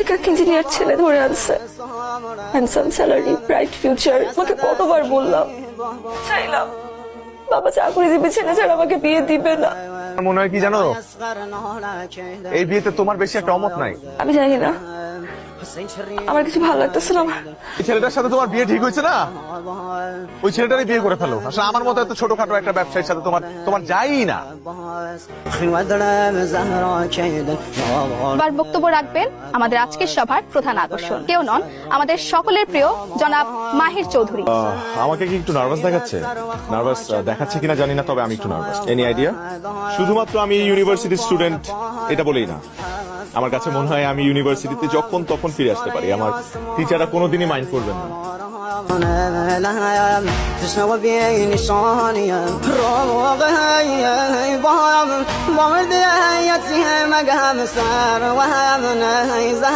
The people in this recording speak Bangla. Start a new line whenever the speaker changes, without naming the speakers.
থেকে এক ইঞ্জিনিয়ার ছেলে ধরে আনছে, হ্যান্ডসাম স্যালারি, ব্রাইট ফিউচার। আমাকে কতবার বললাম, চাইলাম, বাবা চাকরি দিবে, ছেলে ছাড়া আমাকে বিয়ে দিবে না।
মনে হয় কি জানো, এই বিয়েতে তোমার বেশি একটা অমত নাই।
আমি জানি না, আমার কিছু ভালো লাগতেছে না।
এই ছেলেটার সাথে তোমার বিয়ে ঠিক হয়েছে না, ওই ছেলেটারই বিয়ে করে ফেলো। আসলে আমার মতো এত ছোটখাটো একটা ব্যবসায়ীর সাথে তোমার যাই না।
এবার বক্তব্য রাখবেন আমাদের আজকের সভার প্রধান আকর্ষণ, কেউ নন, আমাদের সকলের প্রিয় জনাব মাহির চৌধুরী।
আমাকে কি একটু নার্ভাস দেখাচ্ছে? নার্ভাস দেখাচ্ছে কিনা জানি না, তবে আমি একটু নার্ভাস। Any idea? শুধুমাত্র আমি ইউনিভার্সিটির স্টুডেন্ট এটা বলেই না, আমার কাছে মনে হয় আমি ইউনিভার্সিটিতে যখন তখন ফিরে আসতে পারি। আমার টিচাররা কোনোদিনই মাইন্ড করবেন না।
تسنو بيني صانية روغها بهم بمردي يتسيها مقام سار وها من